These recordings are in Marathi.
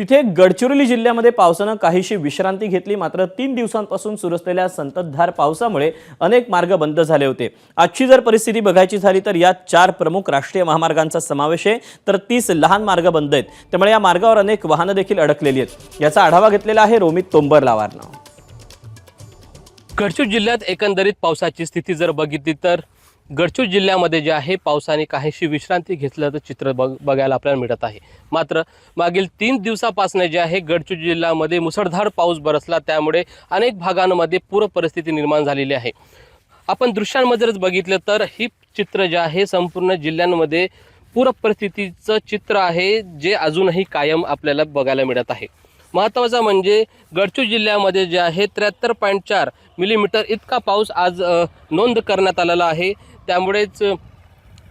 तिथे गडचिरोली जिल्ह्यामध्ये पावसानं काहीशी विश्रांती घेतली। मात्र 3 दिवसांपासून सुरू असलेल्या संततधार पावसामुळे अनेक मार्ग बंद झाले होते। आजची जर परिस्थिती बघायची झाली तर यात 4 प्रमुख राष्ट्रीय महामार्गांचा समावेश आहे, तर 30 लहान मार्ग बंद आहेत। त्यामुळे या मार्गावर अनेक वाहनं देखील अडकलेली आहेत। याचा आढावा घेतलेला आहे रोमित तोंबरलावारनं। गडचिरोली जिल्ह्यात एकंदरीत पावसाची स्थिती जर बघितली तर गडचिरोली जिल्ह्यामध्ये जे आहे पावसाने काहीशी विश्रांती घेतल्याचं चित्र बघायला आपल्याला मिळत आहे। मात्र मागील 3 दिवसापासून जे आहे गडचिरोली जिल्ह्यामध्ये मुसळधार पाऊस बरसला, त्यामुळे अनेक भागांमध्ये पूर परिस्थिती निर्माण झालेली आहे। आपण दृश्यांमध्ये जर बघितलं तर ही चित्र जे आहे संपूर्ण जिल्ह्यांमध्ये पूर परिस्थितीचं चित्र आहे, जे अजूनही कायम आपल्याला बघायला मिळत आहे। महत्त्वाचं म्हणजे गडचिरोली जिल्ह्यामध्ये जे आहे 73.4 मिलीमीटर इतका पाऊस आज नोंद करण्यात आलेला आहे। त्यामुळेच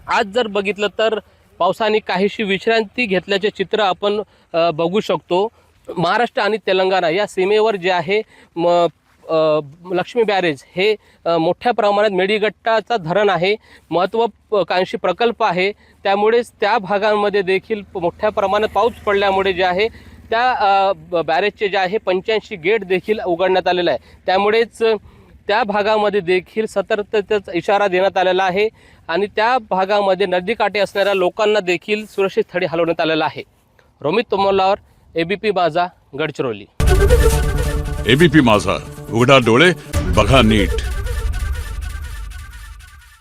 आज जर बघितलं तर पावसाने काहीशी विश्रांती घेतल्याचे चित्र आपण बघू शकतो। महाराष्ट्र आणि तेलंगणा या सीमेवर जे आहे लक्ष्मी बॅरेज हे मोठ्या प्रमाणात मेडीगट्टाचा धरण आहे, महत्त्वाकांक्षी प्रकल्प आहे। त्यामुळेच त्या भागांमध्ये देखील मोठ्या प्रमाणात पाऊस पडल्यामुळे जे आहे त्या बॅरेजचे जे आहे 85 गेट देखील उघडण्यात आलेला आहे। त्यामुळेच त्या भागामध्ये देखील सतर्कतेचा इशारा देण्यात आलेला आहे आणि त्या भागामध्ये नदीकाठी असणाऱ्या लोकांना देखील सुरक्षित स्थळी हलवण्यात आलेलं आहे। रोमित तोंबरलावर, एबीपी माझा, गडचिरोली। एबीपी माझा, उघडा डोळे बघा नीट।